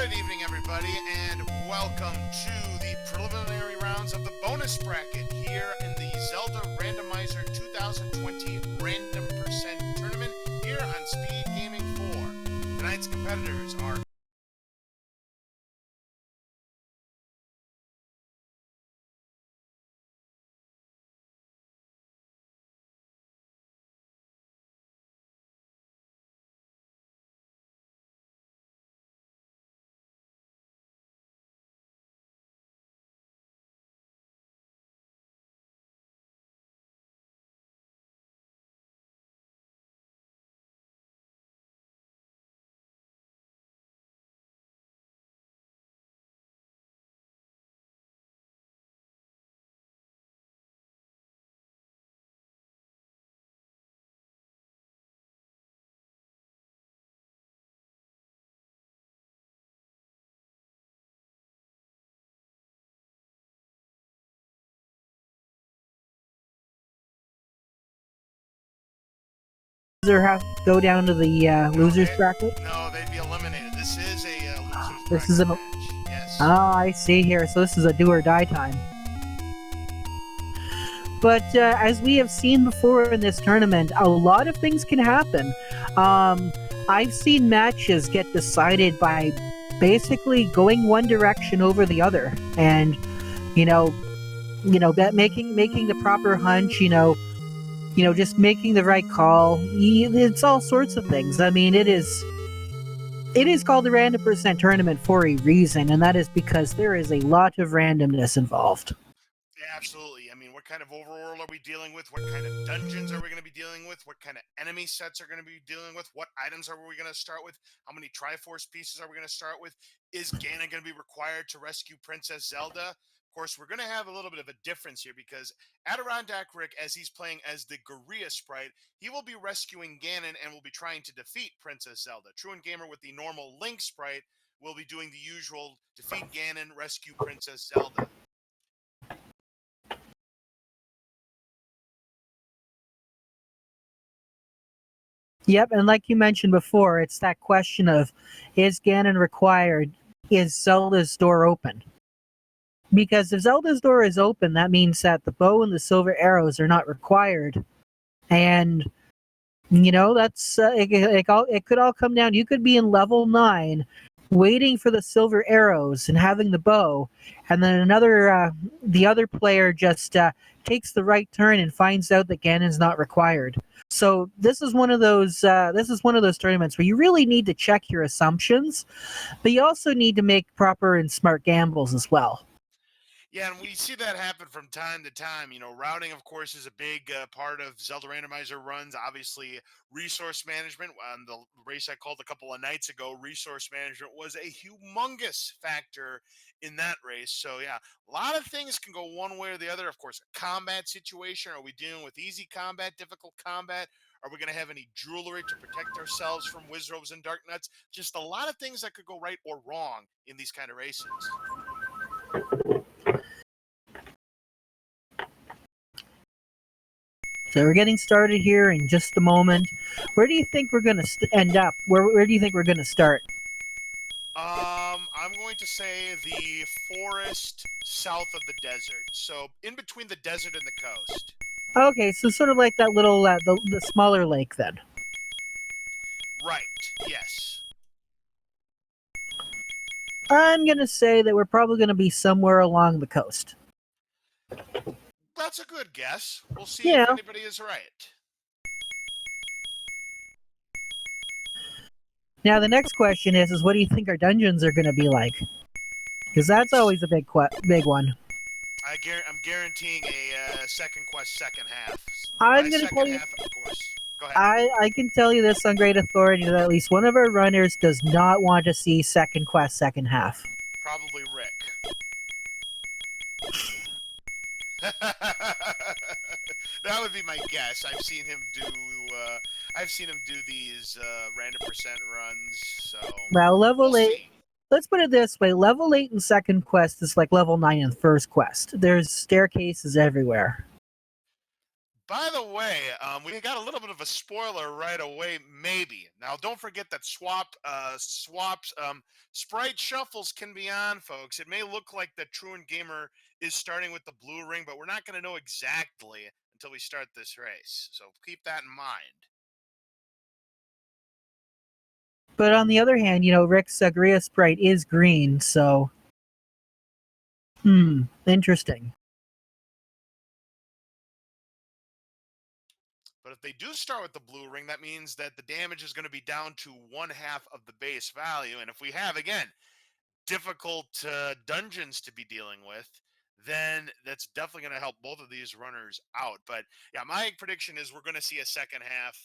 Good evening, everybody, and welcome to the preliminary rounds of the bonus bracket here in the Zelda Randomizer 2020 Random Percent Tournament here on SpeedGaming 4. Tonight's competitors are have to go down to the losers bracket? No, they'd be eliminated. This is a losers This is bracket a match. Yes. I see here. So this is a do or die time. But as we have seen before in this tournament, a lot of things can happen. I've seen matches get decided by basically going one direction over the other, and that making the proper hunch, just making the right call. It's all sorts of things. I mean, it is called the Random Percent Tournament for a reason, and that is because there is a lot of randomness involved. Yeah, absolutely. I mean, what kind of overworld are we dealing with? What kind of dungeons are we going to be dealing with? What kind of enemy sets are going to be dealing with? What items are we going to start with? How many Triforce pieces are we going to start with? Is Ganon going to be required to rescue Princess Zelda? Of course, we're going to have a little bit of a difference here because AdirondackRick, as he's playing as the Gorilla sprite, he will be rescuing Ganon and will be trying to defeat Princess Zelda. TruantGamer with the normal Link sprite will be doing the usual defeat Ganon, rescue Princess Zelda. Yep, and like you mentioned before, it's that question of, is Ganon required? Is Zelda's door open? Because if Zelda's door is open, that means that the bow and the silver arrows are not required. And, that's it could all come down. You could be in level 9, waiting for the silver arrows and having the bow, and then the other player just takes the right turn and finds out that Ganon's not required. So this is one of those tournaments where you really need to check your assumptions, but you also need to make proper and smart gambles as well. Yeah, and we see that happen from time to time. Routing, of course, is a big part of Zelda Randomizer runs. Obviously, resource management. On the race I called a couple of nights ago, resource management was a humongous factor in that race. So, yeah, a lot of things can go one way or the other. Of course, a combat situation. Are we dealing with easy combat, difficult combat? Are we going to have any jewelry to protect ourselves from Wizrobes and Dark Nuts? Just a lot of things that could go right or wrong in these kind of races. So we're getting started here in just a moment. Where do you think we're going to end up? Where do you think we're going to start? I'm going to say the forest south of the desert. So in between the desert and the coast. Okay, so sort of like that little, the smaller lake then. Right, yes. I'm going to say that we're probably going to be somewhere along the coast. That's a good guess. We'll see if anybody is right. Now the next question is what do you think our dungeons are going to be like? Because that's always a big one. I'm guaranteeing a second quest, second half. I'm going to tell you. Half, of course. Go ahead. I can tell you this on great authority that at least one of our runners does not want to see second quest, second half. Probably Rick. That would be my guess. I've seen him do these random percent runs. So well, level we'll 8. See. Let's put it this way: level 8 in second quest is like level 9 in first quest. There's staircases everywhere. By the way, we got a little bit of a spoiler right away. Maybe now, don't forget that sprite shuffles can be on, folks. It may look like the TruantGamer is starting with the blue ring, but we're not going to know exactly until we start this race. So keep that in mind. But on the other hand, Rick's Sagria sprite is green, so interesting. But if they do start with the blue ring, that means that the damage is going to be down to 1/2 of the base value. And if we have, again, difficult dungeons to be dealing with, then that's definitely going to help both of these runners out. But yeah, my prediction is we're going to see a second half,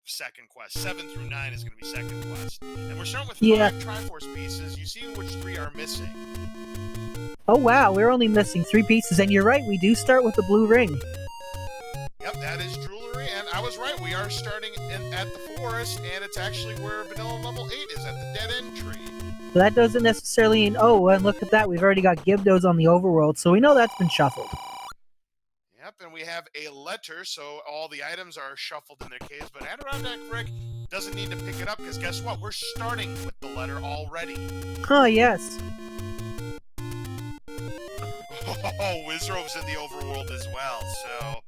second quest. 7 through 9 is going to be second quest. And we're starting with 5 Triforce pieces. You see which 3 are missing. Oh, wow, we're only missing 3 pieces. And you're right, we do start with the blue ring. Yep, that is jewelry, and I was right. We are starting at the forest, and it's actually where vanilla level 8 is, at the dead end tree. So that doesn't necessarily mean, and look at that, we've already got Gibdos on the overworld, so we know that's been shuffled. Yep, and we have a letter, so all the items are shuffled in their caves, but AdirondackRick doesn't need to pick it up, because guess what? We're starting with the letter already. Oh, yes. Oh, Wizrobe's in the overworld as well, so...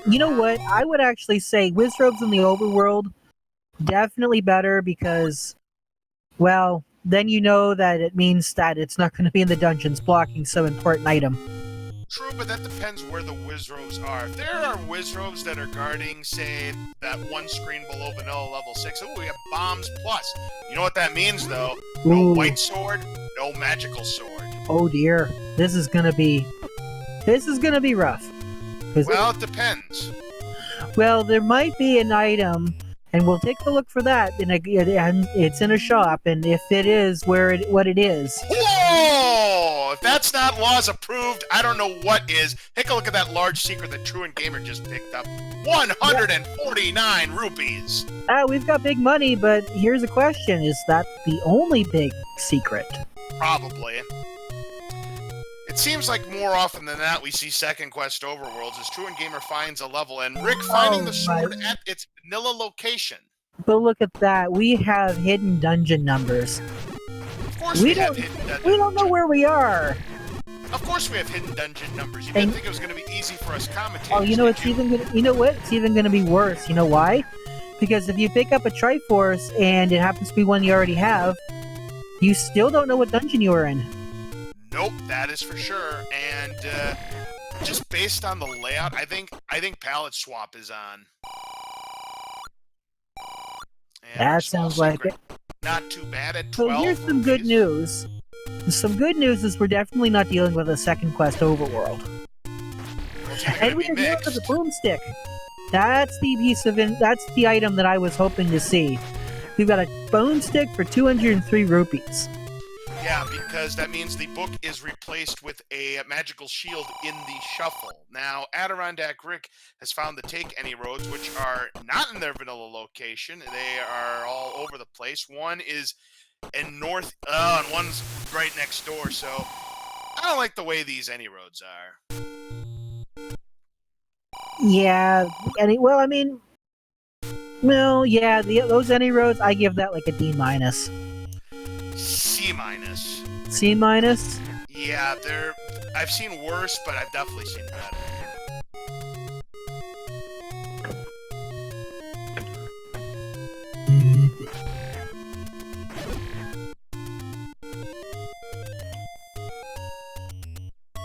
you know what? I would actually say Wizrobe's in the overworld, definitely better, because, well, then you know that it means that it's not going to be in the dungeons blocking some important item. True, but that depends where the Wizrobes are. If there are Wizrobes that are guarding, say, that one screen below vanilla level 6, we have bombs plus. You know what that means, though? No white sword, no magical sword. Oh dear, this is gonna be rough. Well, it depends. Well, there might be an item, and we'll take a look for that. And it's in a shop, and if it is what it is. Whoa! If that's not laws approved, I don't know what is. Take a look at that large secret that TruantGamer just picked up. 149 rupees. We've got big money, but here's a question: is that the only big secret? Probably. It seems like more often than not we see second quest overworlds as TruantGamer finds a level and Rick finding the sword at its vanilla location. But look at that, we have hidden dungeon numbers. Of course we have hidden dungeon. We don't know where we are. Of course we have hidden dungeon numbers. You didn't think it was going to be easy for us commentators. Oh, you know what? It's even going to be worse. You know why? Because if you pick up a Triforce and it happens to be one you already have, you still don't know what dungeon you are in. Nope, that is for sure. And just based on the layout, I think palette swap is on. And that sounds like it. Not too bad at 12. So here's some good news. Some good news is we're definitely not dealing with a second quest overworld. And we're dealing with a boomstick. That's the item that I was hoping to see. We've got a boomstick for 203 rupees. Yeah, because that means the book is replaced with a magical shield in the shuffle. Now, AdirondackRick has found the Take Any roads, which are not in their vanilla location. They are all over the place. One is in north, and one's right next door, so I don't like the way these Any roads are. Yeah, those Any roads, I give that like a D-. C-. C-? Yeah, I've seen worse, but I've definitely seen better.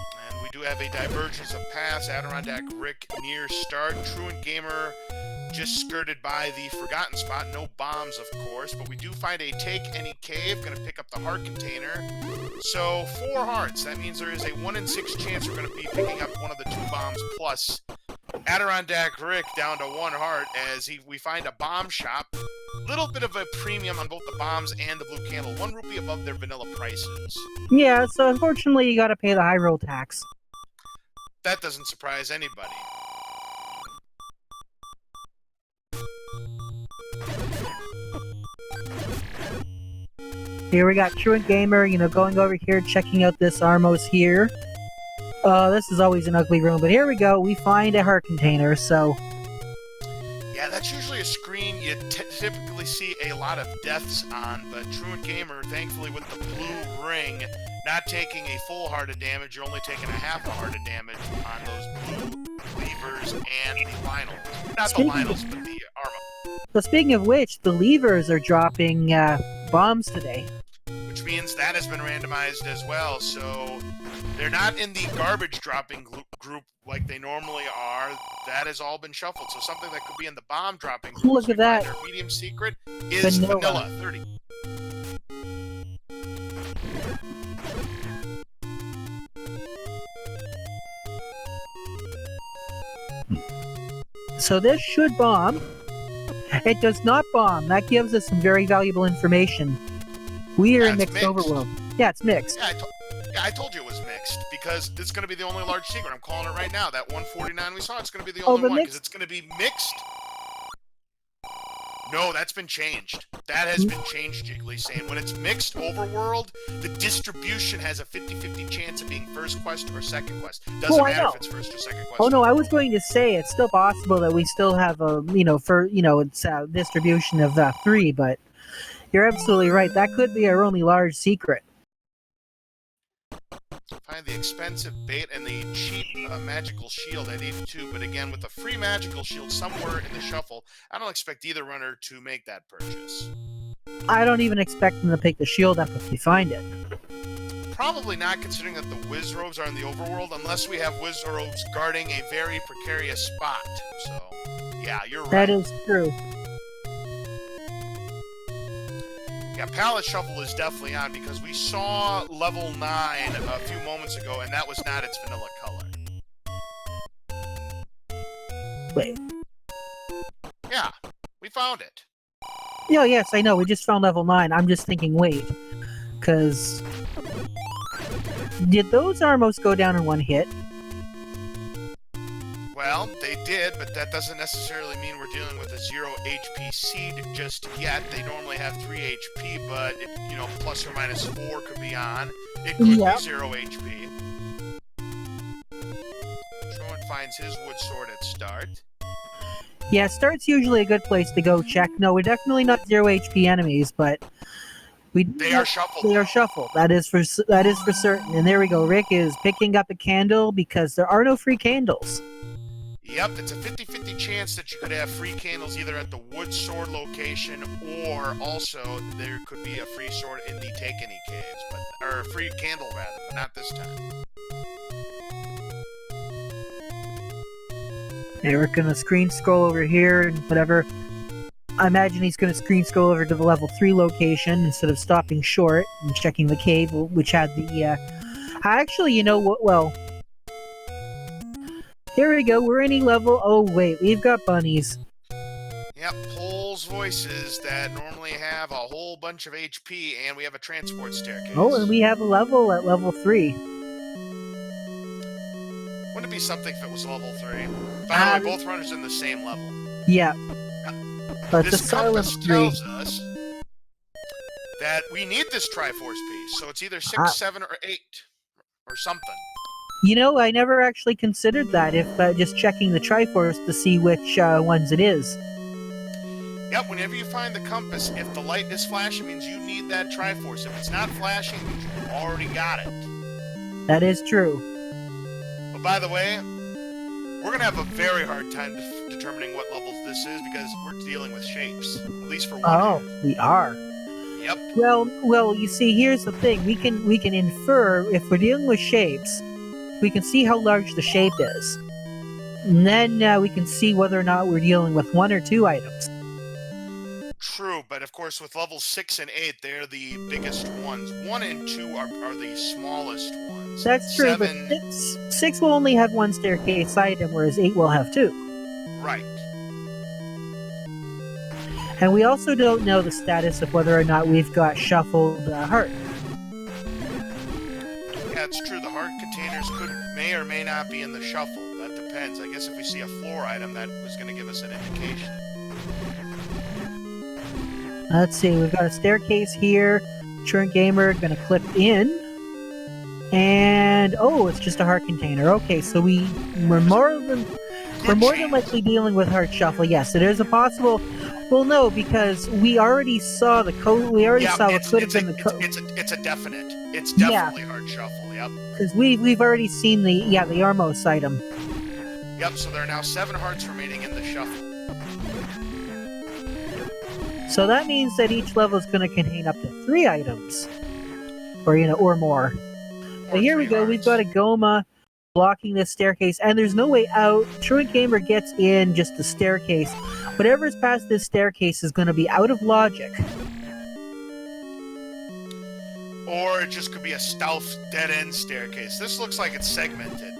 And we do have a divergence of paths. AdirondackRick near start. TruantGamer just skirted by the forgotten spot. No bombs, of course, but we do find a Take Any cave. Going to pick up the heart container. So 4 hearts. That means there is a 1 in 6 chance we're going to be picking up one of the 2 bombs plus. AdirondackRick down to 1 heart as we find a bomb shop. Little bit of a premium on both the bombs and the blue candle. 1 rupee above their vanilla prices. Yeah, so unfortunately you got to pay the high roll tax. That doesn't surprise anybody. Here we got TruantGamer, going over here, checking out this Armos here. This is always an ugly room, but here we go. We find a heart container, so... Yeah, that's usually a screen you typically see a lot of deaths on, but TruantGamer, thankfully with the blue ring, not taking a full heart of damage, you're only taking a half a heart of damage on those blue levers and the Lynels. Not the Lynels, but the Arma. So speaking of which, the levers are dropping bombs today. Which means that has been randomized as well, so they're not in the garbage dropping group like they normally are. That has all been shuffled, so something that could be in the bomb dropping group. Look at that. Our medium secret is vanilla 30. So this should bomb. It does not bomb. That gives us some very valuable information. We are in mixed overworld. Yeah, it's mixed. Yeah, I told you it was mixed because it's going to be the only large secret. I'm calling it right now. That 149 we saw, it's going to be the only one because it's going to be mixed. No, that's been changed. That has been changed, Jiggly, saying when it's mixed overworld, the distribution has a 50-50 chance of being first quest or second quest. Doesn't matter if it's first or second quest. Oh no, I was going to say it's still possible that we still have a, it's a distribution of 3, but you're absolutely right. That could be our only large secret. Find the expensive bait and the cheap magical shield at 82, but again, with the free magical shield somewhere in the shuffle, I don't expect either runner to make that purchase. I don't even expect them to pick the shield up if we find it. Probably not, considering that the Wiz Robes are in the overworld, unless we have Wiz Robes guarding a very precarious spot. So, yeah, you're right. That is true. Yeah, Palette Shuffle is definitely on because we saw level 9 a few moments ago, and that was not its vanilla color. Wait. Yeah, we found it. Yeah, yes, I know. We just found level 9. I'm just thinking, wait. Because... did those Armos go down in one hit? Well, they did, but that doesn't necessarily mean we're dealing with a 0 HP seed just yet. They normally have 3 HP, but, plus or minus 4 could be on. It could be 0 HP. Truant finds his wood sword at start. Yeah, start's usually a good place to go check. No, we're definitely not 0 HP enemies, but... they are shuffled. They are shuffled. That is for certain. And there we go. Rick is picking up a candle because there are no free candles. Yep, it's a 50-50 chance that you could have free candles either at the wood sword location or also there could be a free sword in the Take Any caves, or a free candle rather, but not this time. Yeah, we're gonna screen scroll over here and whatever. I imagine he's gonna screen scroll over to the level 3 location instead of stopping short and checking the cave, which had the, actually, you know what, well... here we go, we're any level... oh wait, we've got bunnies. Yep, Pole's voices that normally have a whole bunch of HP, and we have a transport staircase. Oh, and we have a level at level 3. Wouldn't it be something if it was level 3? By the way, both runners in the same level. Yeah. But this compass tells us that we need this Triforce piece, so it's either 6, 7, or 8, or something. You know, I never actually considered that, if just checking the Triforce to see which ones it is. Yep, whenever you find the compass, if the light is flashing, it means you need that Triforce. If it's not flashing, it means you already got it. That is true. But by the way, we're going to have a very hard time determining what levels this is because we're dealing with shapes, at least for one. Oh, we are. Yep. Well, you see, here's the thing. We can infer, if we're dealing with shapes, we can see how large the shape is. And then we can see whether or not we're dealing with 1 or 2 items. True, but of course with levels 6 and 8, they're the biggest ones. 1 and 2 are the smallest ones. That's true, 7... but 6 will only have 1 staircase item, whereas 8 will have 2. Right. And we also don't know the status of whether or not we've got shuffled heart. Yeah, it's true. The heart containers may or may not be in the shuffle. That depends. I guess if we see a floor item, that was going to give us an indication. Let's see, we've got a staircase here. TruantGamer gonna clip in. And oh, it's just a heart container. Okay, so we're more than likely dealing with heart shuffle. Yes, it is a possible. Well, no, because we already saw the code. We already saw what could have been the code. It's a definite. It's definitely heart shuffle. Yep. Because we've already seen the Armos item. Yep. So there are now 7 hearts remaining in the shuffle. So that means that each level is going to contain up to 3 items, or more. But here we go. We've got a Goma blocking this staircase, and there's no way out. TruantGamer gets in just the staircase. Whatever's past this staircase is going to be out of logic. Or it just could be a stealth dead-end staircase. This looks like it's segmented.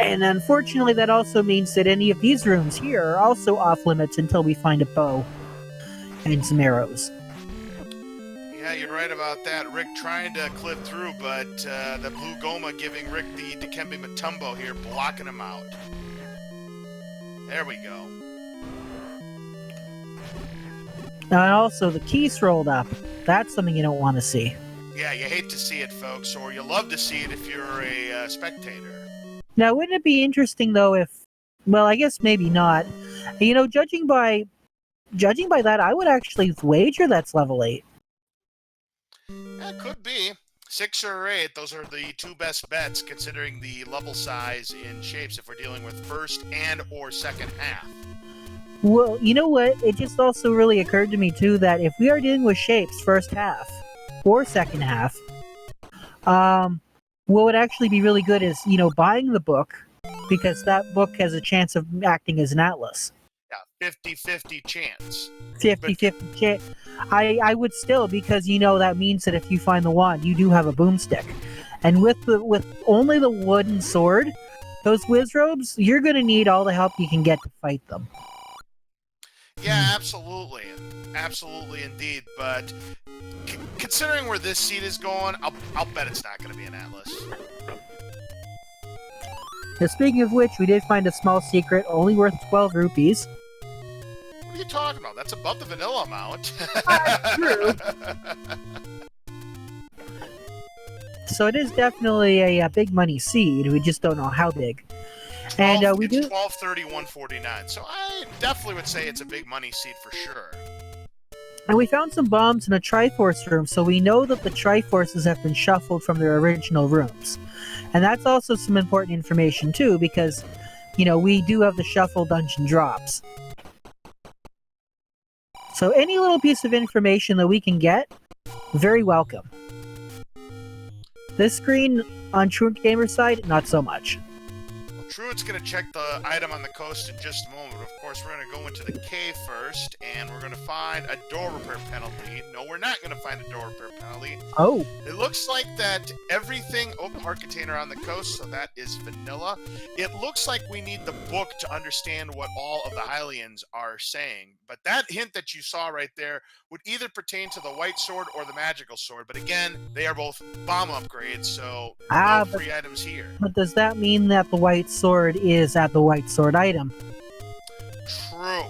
And unfortunately, that also means that any of these rooms here are also off-limits until we find a bow and some arrows. Yeah, you're right about that. Rick trying to clip through, but the blue Goma giving Rick the Dikembe Mutombo here, blocking him out. There we go. Now, and also, the keys rolled up. That's something you don't want to see. Yeah, you hate to see it, folks, or you love to see it if you're a spectator. Now, wouldn't it be interesting, though, if... Well, I guess maybe not. You know, judging by that, I would actually wager that's level 8. That could be. 6 or 8, those are the 2 best bets, considering the level size in shapes if we're dealing with first and or second half. Well, you know what? It just also really occurred to me, too, that if we are dealing with shapes first half or second half, what would actually be really good is, buying the book, because that book has a chance of acting as an atlas. Yeah, 50-50 chance. 50-50 chance. I would still, because, that means that if you find the wand, you do have a boomstick. And with only the wooden sword, those Wizrobes, you're going to need all the help you can get to fight them. Yeah, absolutely. Absolutely indeed. But considering where this seed is going, I'll bet it's not going to be an atlas. Now, speaking of which, we did find a small secret, only worth 12 rupees. What are you talking about? That's above the vanilla amount. True. So it is definitely a big money seed. We just don't know how big. And we do 1231.49. So I definitely would say it's a big money seed for sure. And we found some bombs in a Triforce room, so we know that the Triforces have been shuffled from their original rooms. And that's also some important information too, because we do have the shuffle dungeon drops. So any little piece of information that we can get, very welcome. This screen on TruantGamer's side, not so much. Well, Truant's going to check the item on the coast in just a moment. Of course, we're going to go into the cave first, and we're going to find a door repair penalty. No, we're not going to find a door repair penalty. Oh. It looks like that everything... Oh, heart container on the coast, so that is vanilla. It looks like we need the book to understand what all of the Hylians are saying. But that hint that you saw right there would either pertain to the white sword or the magical sword. But again, they are both bomb upgrades, so no free items here. But does that mean that the white sword is at the white sword item? True.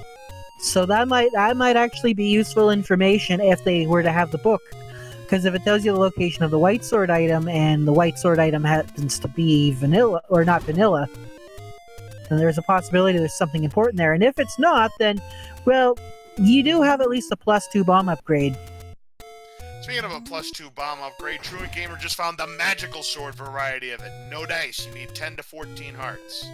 So that might actually be useful information if they were to have the book. Because if it tells you the location of the white sword item, and the white sword item happens to be vanilla, or not vanilla, then there's a possibility there's something important there. And if it's not, then, well, you do have at least a +2 bomb upgrade. Speaking of a +2 bomb upgrade, TruantGamer just found the magical sword variety of it. No dice. You need 10 to 14 hearts.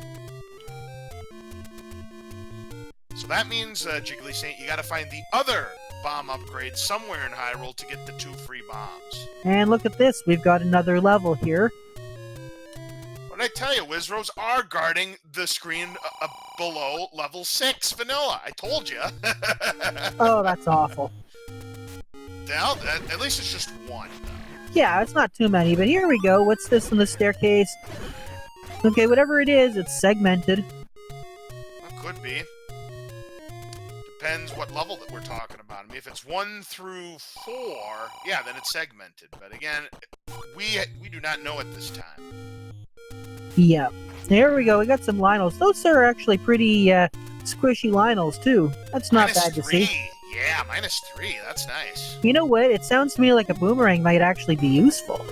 So that means, Jiggly Saint, you gotta find the other bomb upgrade somewhere in Hyrule to get the 2 free bombs. And look at this, we've got another level here. What did I tell you? Wizrobes are guarding the screen below level 6 vanilla. I told you. Oh, that's awful. Well, at least it's just one, though. Yeah, it's not too many, but here we go. What's this in the staircase? Okay, whatever it is, it's segmented. Well, could be. Depends what level that we're talking about. I mean, if it's 1 through 4, yeah, then it's segmented. But again, we do not know at this time. Yeah. There we go. We got some Lionels. Those are actually pretty squishy Lionels, too. That's not bad to see. Yeah, -3. That's nice. You know what? It sounds to me like a boomerang might actually be useful.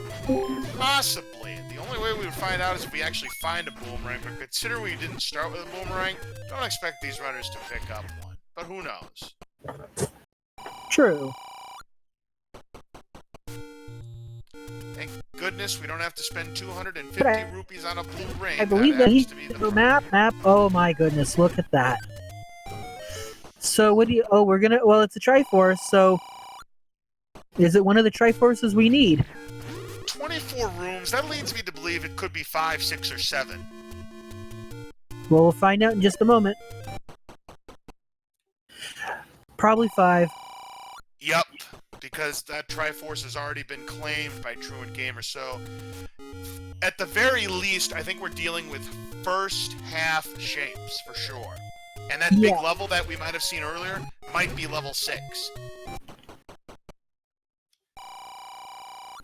Possibly. The only way we would find out is if we actually find a boomerang, but considering we didn't start with a boomerang, don't expect these runners to pick up one. But who knows? True. Thank goodness we don't have to spend 250 rupees on a blue ring. I believe that that happens to be the map. Oh my goodness, look at that. So what do you? Oh, we're gonna. Well, it's a Triforce. So is it one of the Triforces we need? 24 rooms. That leads me to believe it could be 5, 6, or 7. Well, we'll find out in just a moment. Probably 5. Yup, because that Triforce has already been claimed by TruantGamer. So, at the very least, I think we're dealing with first half shapes for sure. And that big level that we might have seen earlier might be level 6.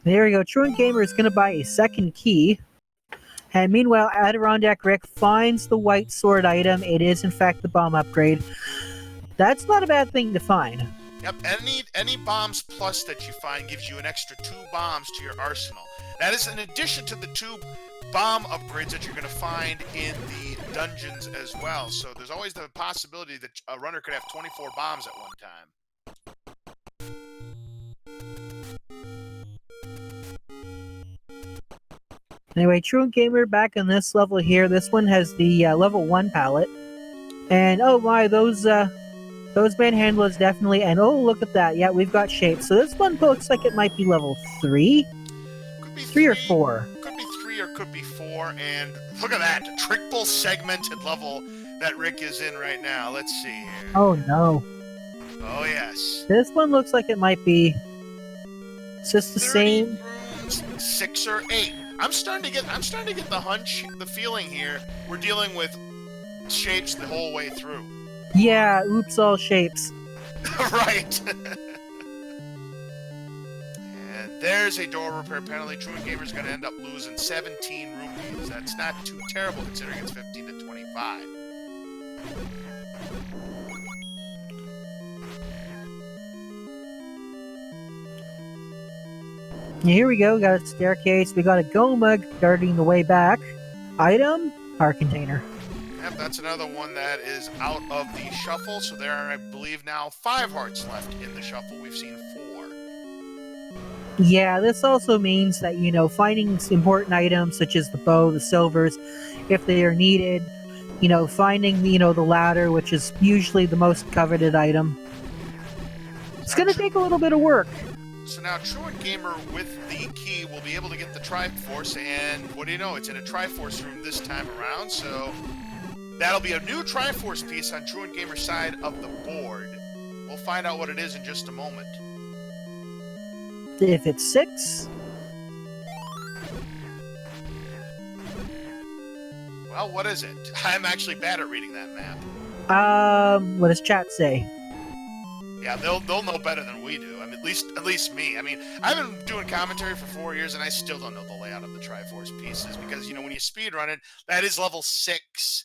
There we go. TruantGamer is going to buy a second key. And meanwhile, AdirondackRick finds the white sword item. It is, in fact, the bomb upgrade. That's not a bad thing to find. Yep, any bombs plus that you find gives you an extra 2 bombs to your arsenal. That is in addition to the 2 bomb upgrades that you're going to find in the dungeons as well. So there's always the possibility that a runner could have 24 bombs at one time. Anyway, TruantGamer back on this level here. This one has the level 1 palette. And oh my, those manhandlers definitely. And oh, look at that. Yeah, we've got shapes. So this one looks like it might be level 3? Could be 3 or 4. Could be 3 or could be 4. And look at that. Triple segmented level that Rick is in right now. Let's see here. Oh no. Oh yes. This one looks like it might be. It's just the same. Rooms, 6 or 8. I'm starting to get the hunch, the feeling here. We're dealing with shapes the whole way through. Yeah, oops, all shapes. Right. And there's a door repair. Apparently, TruantGamer's going to end up losing 17 rupees. That's not too terrible considering it's 15 to 25. Here we go, we got a staircase, we got a Goma guarding the way back. Item, our container. Yep, that's another one that is out of the shuffle, so there are, I believe, now 5 hearts left in the shuffle. We've seen 4. Yeah, this also means that, you know, finding important items such as the bow, the silvers, if they are needed, you know, finding, you know, the ladder, which is usually the most coveted item. It's gonna take a little bit of work. So now TruantGamer with the key will be able to get the Triforce, and what do you know, it's in a Triforce room this time around, so that'll be a new Triforce piece on TruantGamer's side of the board. We'll find out what it is in just a moment. If it's 6... Well, what is it? I'm actually bad at reading that map. What does chat say? Yeah, they'll know better than we do. I mean, at least me. I mean, I've been doing commentary for 4 years, and I still don't know the layout of the Triforce pieces because, you know, when you speedrun it, that is level 6.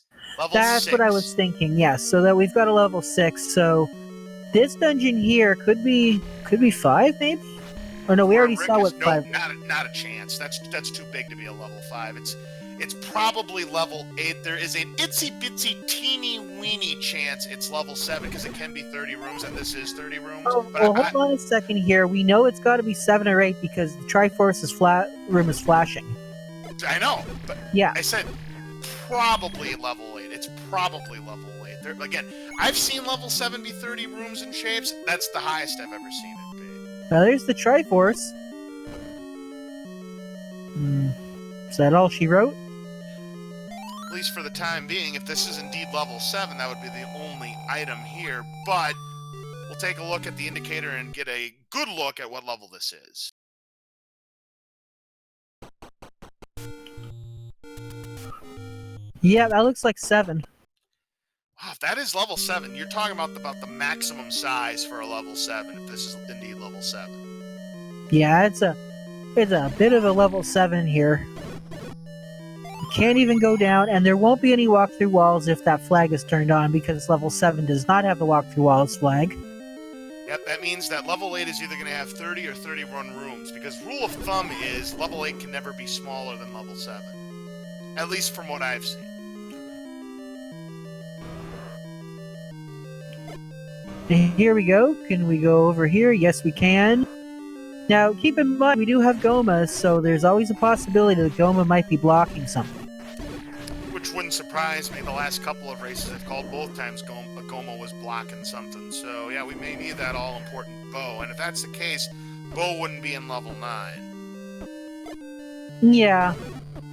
That's what I was thinking. Yes, so that we've got a level 6. So this dungeon here could be 5, maybe. Or no, we already saw what 5. Not a chance. That's too big to be a level 5. It's probably level 8. There is an itsy bitsy teeny weeny chance it's level 7 because it can be 30 rooms, and this is 30 rooms. Oh, well, hold on a second here. We know it's got to be 7 or 8 because the Triforce's room is flashing. I know, but yeah, I said probably level 8. It's probably level 8. Again, I've seen level 7 be 30 rooms and shapes. That's the highest I've ever seen it be. Now there's the Triforce. Is that all she wrote? At least for the time being, if this is indeed level 7, that would be the only item here, but we'll take a look at the indicator and get a good look at what level this is. Yeah, that looks like 7. Wow, if that is level 7, you're talking about the maximum size for a level 7, if this is indeed level 7. Yeah, it's a bit of a level 7 here. Can't even go down, and there won't be any walk-through walls if that flag is turned on, because level 7 does not have the walk-through walls flag. Yep, that means that level 8 is either going to have 30 or 31 rooms, because rule of thumb is level 8 can never be smaller than level 7. At least from what I've seen. Here we go. Can we go over here? Yes, we can. Now, keep in mind, we do have Gomas, so there's always a possibility that Goma might be blocking something. Which wouldn't surprise me. The last couple of races I've called both times Goma was blocking something. So, yeah, we may need that all-important bow. And if that's the case, bow wouldn't be in level 9. Yeah.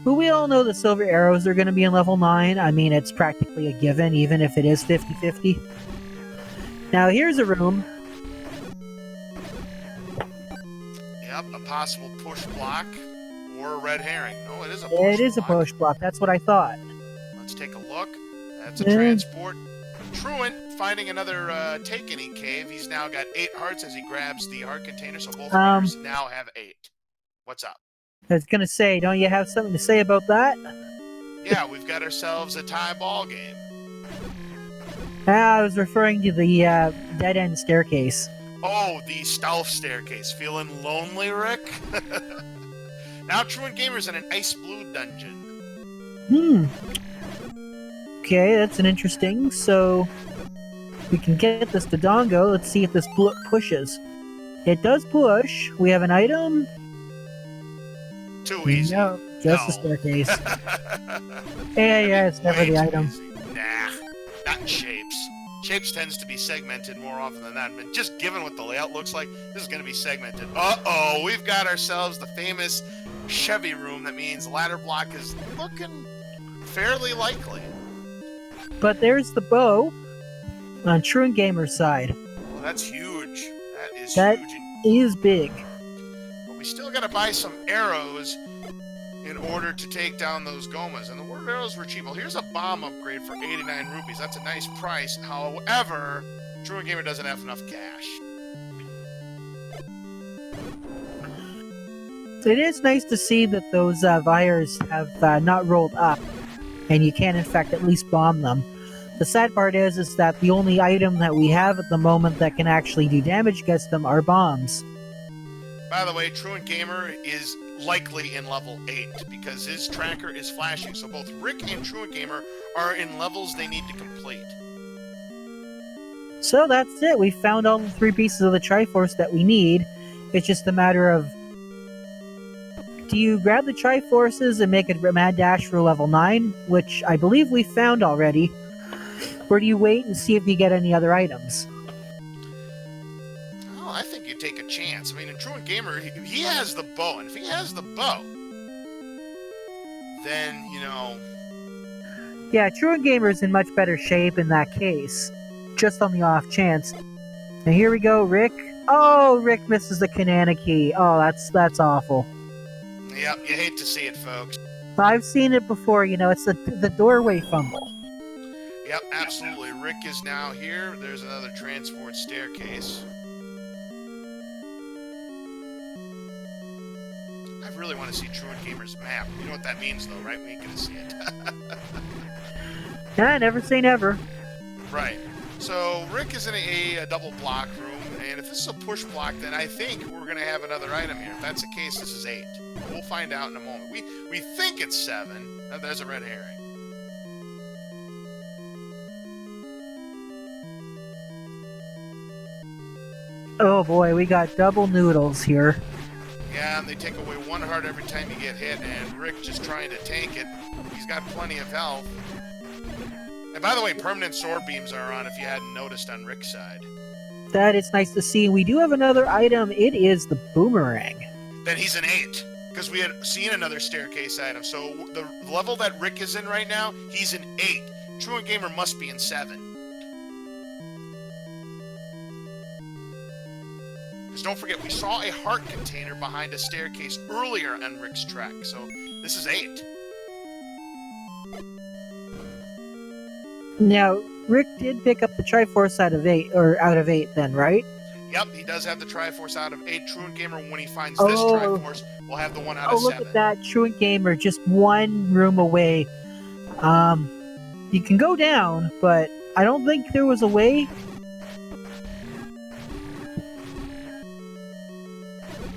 But we all know the silver arrows are going to be in level 9. I mean, it's practically a given, even if it is 50-50. Now, here's a room. Yep, a possible push block or a red herring. No, it is a push It is block. a push block. That's what I thought. Let's take a look. That's a transport. Truant finding another Take Any cave. He's now got 8 hearts as he grabs the heart container, so both players now have 8. What's up? I was going to say, don't you have something to say about that? Yeah, we've got ourselves a tie ball game. I was referring to the dead-end staircase. Oh, the stealth staircase. Feeling lonely, Rick? Now TruantGamer's in an ice blue dungeon. Okay, that's an interesting. So we can get this to Dongo. Let's see if this pushes. It does push. We have an item. Too easy. No, just the staircase. Yeah, it's never the item. Easy. Nah, not in shapes. Shapes tends to be segmented more often than that, but just given what the layout looks like, this is going to be segmented. Uh-oh, we've got ourselves the famous Chevy room. That means ladder block is looking fairly likely. But there's the bow on TruantGamer's side. Well, that's huge. That huge. Is big. But we still got to buy some arrows in order to take down those Gomas. And the word arrows were cheap. Well, here's a bomb upgrade for 89 rupees. That's a nice price. However, TruantGamer doesn't have enough cash. It is nice to see that those Vires have not rolled up, and you can, in fact, at least bomb them. The sad part is that the only item that we have at the moment that can actually do damage against them are bombs. By the way, TruantGamer is likely in level 8 because his tracker is flashing. So both Rick and TruantGamer are in levels they need to complete. So that's it. We found all the 3 pieces of the Triforce that we need. It's just a matter of, do you grab the Triforces and make a mad dash for level 9, which I believe we found already, or do you wait and see if you get any other items? Oh, I think you take a chance. I mean, in TruantGamer, he has the bow, and if he has the bow, then, you know... Yeah, TruantGamer is in much better shape in that case, just on the off chance. And here we go, Rick. Oh, Rick misses the Kanana key. Oh, that's awful. Yep, you hate to see it, folks. I've seen it before, you know, it's the doorway fumble. Yep, absolutely. Rick is now here. There's another transport staircase. I really want to see TruantGamer's map. You know what that means, though, right? We ain't gonna see it. Yeah, never say never. Right. So, Rick is in a double block room, and if this is a push block, then I think we're going to have another item here. If that's the case, this is 8. We'll find out in a moment. We think it's 7. There's a red herring. Oh boy, we got double noodles here. Yeah, and they take away 1 heart every time you get hit, and Rick just trying to tank it. He's got plenty of health. And by the way, permanent sword beams are on if you hadn't noticed on Rick's side. That is nice to see. We do have another item. It is the boomerang. Then he's an 8, because we had seen another staircase item. So the level that Rick is in right now, he's an 8. TruantGamer must be in 7. Because don't forget, we saw a heart container behind a staircase earlier on Rick's track. So this is 8. Now, Rick did pick up the Triforce out of 8 then, right? Yep, he does have the Triforce out of 8. TruantGamer, when he finds this Triforce, will have the one out of 7. Oh, look at that. TruantGamer, just 1 room away. You can go down, but I don't think there was a way.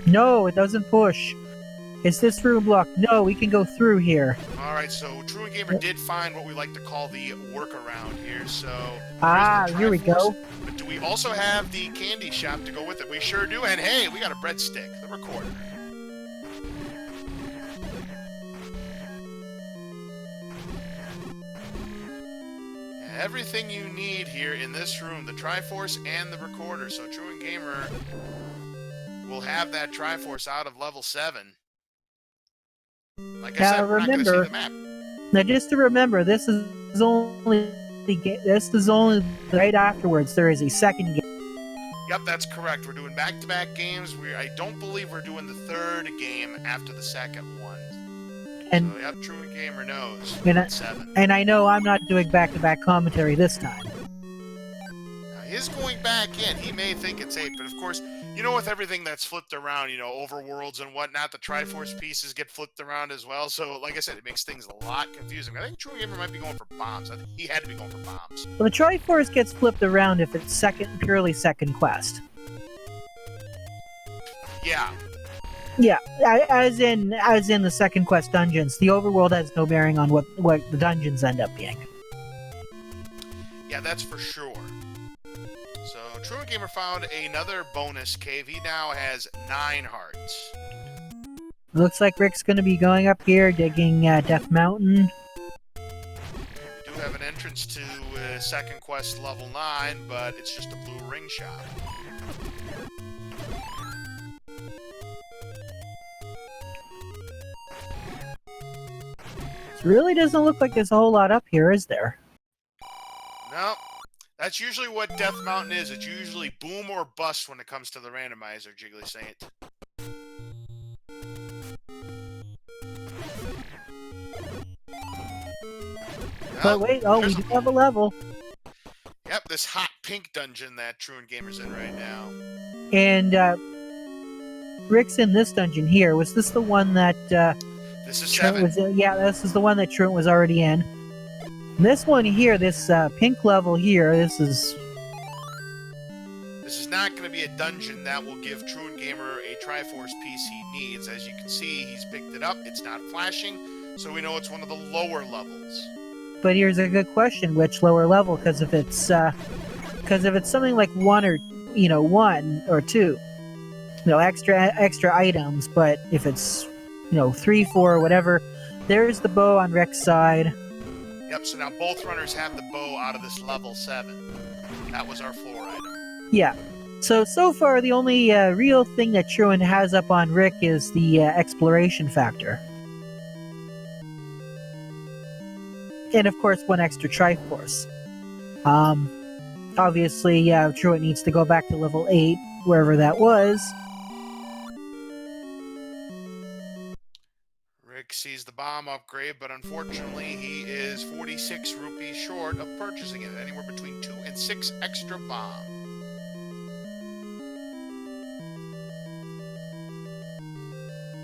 No, it doesn't push. Is this room blocked? No, we can go through here. All right, so TruantGamer did find what we like to call the workaround here. So Here we go. But do we also have the candy shop to go with it? We sure do. And hey, we got a breadstick, the recorder. Everything you need here in this room, the Triforce and the recorder. So TruantGamer will have that Triforce out of level 7. Like I said, we're not going to see the map. Now, just to remember, this is only right afterwards. There is a second game. Yep, that's correct. We're doing back-to-back games. I don't believe we're doing the third game after the second one. And so, yep, TruantGamer knows. And, 7. And I know I'm not doing back-to-back commentary this time. Now, his going back in, he may think it's 8, but of course, you know, with everything that's flipped around, you know, overworlds and whatnot, the Triforce pieces get flipped around as well. So, like I said, it makes things a lot confusing. I think TruantGamer might be going for bombs. I think he had to be going for bombs. Well, the Triforce gets flipped around if it's purely second quest. Yeah. Yeah, as in the second quest dungeons. The overworld has no bearing on what the dungeons end up being. Yeah, that's for sure. So, TruantGamer found another bonus cave. He now has 9 hearts. Looks like Rick's going to be going up here, digging Death Mountain. We do have an entrance to second quest level 9, but it's just a blue ring shop. It really doesn't look like there's a whole lot up here, is there? No. That's usually what Death Mountain is. It's usually boom or bust when it comes to the randomizer, Jiggly Saint. But wait, we do have a level. Yep, this hot pink dungeon that TruantGamer's in right now. And Rick's in this dungeon here. Was this the one that this is 7. Yeah, this is the one that Truant was already in. This one here, this pink level here, this is not going to be a dungeon that will give TruantGamer a Triforce piece he needs. As you can see, he's picked it up. It's not flashing, so we know it's one of the lower levels. But here's a good question: which lower level? Because if it's something like 1 or 2, extra items. But if it's 3, 4, whatever, there's the bow on Rick's side. Yep, so now both runners have the bow out of this level 7. That was our floor item. Yeah. So far, the only real thing that Truant has up on Rick is the exploration factor. And, of course, 1 extra Triforce. Obviously, Truant needs to go back to level 8, wherever that was. Rick sees the bomb upgrade, but unfortunately he is 46 rupees short of purchasing it. Anywhere between 2 and 6 extra bomb.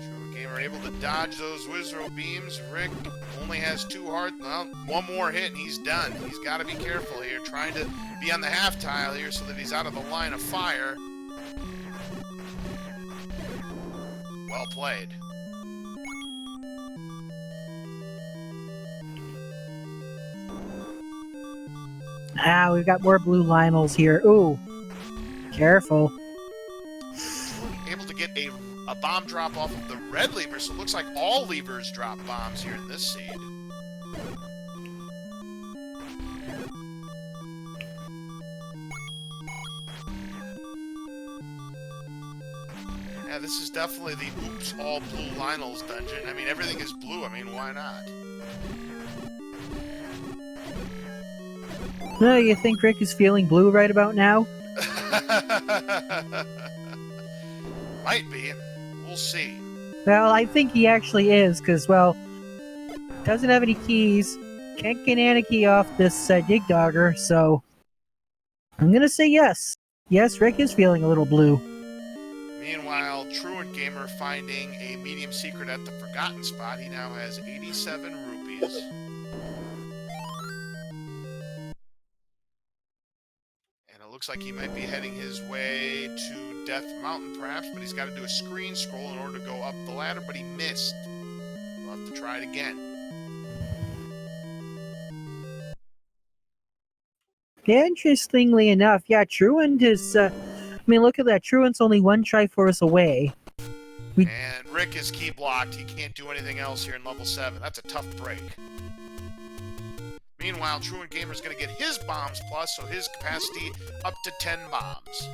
TruantGamer able to dodge those Wizro beams. Rick only has 2 hearts. Well, 1 more hit and he's done. He's got to be careful here, trying to be on the half tile here so that he's out of the line of fire. Well played. We've got more blue Lionels here. Ooh, careful. Able to get a bomb drop off of the red lever, so it looks like all levers drop bombs here in this seed. Yeah, this is definitely the oops, all blue Lionels dungeon. I mean, everything is blue. I mean, why not? No, you think Rick is feeling blue right about now? Might be. We'll see. Well, I think he actually is, because, doesn't have any keys, can't get any key off this Dig Dogger, so I'm gonna say yes. Yes, Rick is feeling a little blue. Meanwhile, TruantGamer finding a medium secret at the forgotten spot. He now has 87 rupees. looks like he might be heading his way to Death Mountain, perhaps, but he's got to do a screen scroll in order to go up the ladder, but he missed. We'll have to try it again. Interestingly enough, yeah, Truant is, I mean, look at that. Truant's only one Triforce away. And Rick is key blocked. He can't do anything else here in level 7. That's a tough break. Meanwhile, TruantGamer is going to get his bombs plus, so his capacity up to 10 bombs.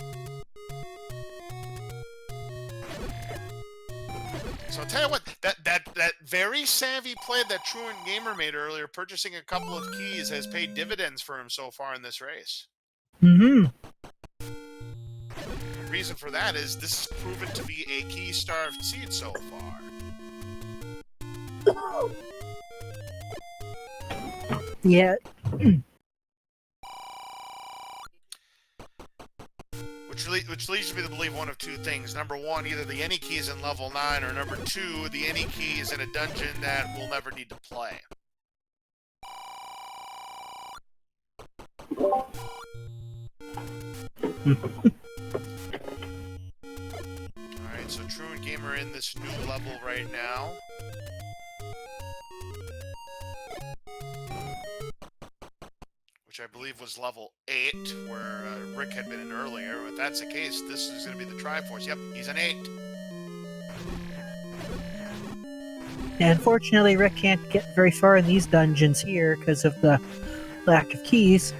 So I'll tell you what, that very savvy play that TruantGamer made earlier, purchasing a couple of keys, has paid dividends for him so far in this race. Mm-hmm. The reason for that is this is proven to be a key-starved seed so far. Yeah. Which leads me to believe one of two things. Number one, either the any key is in level 9, or number 2, the any key is in a dungeon that we'll never need to play. Alright, so TruantGamer in this new level right now. Which I believe was level 8, where Rick had been in earlier. If that's the case, this is going to be the Triforce. Yep, he's an 8. Unfortunately, Rick can't get very far in these dungeons here because of the lack of keys.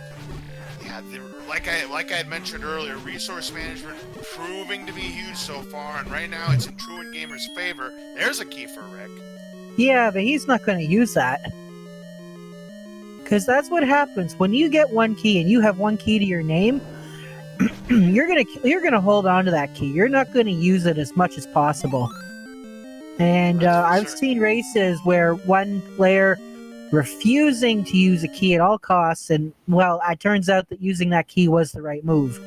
Yeah, like I had mentioned earlier, resource management proving to be huge so far, and right now it's in TruantGamer's favor. There's a key for Rick. Yeah, but he's not going to use that. Because that's what happens when you get one key and you have one key to your name. you're gonna hold on to that key. You're not going to use it as much as possible. And I've seen races where one player refusing to use a key at all costs, and well, it turns out that using that key was the right move.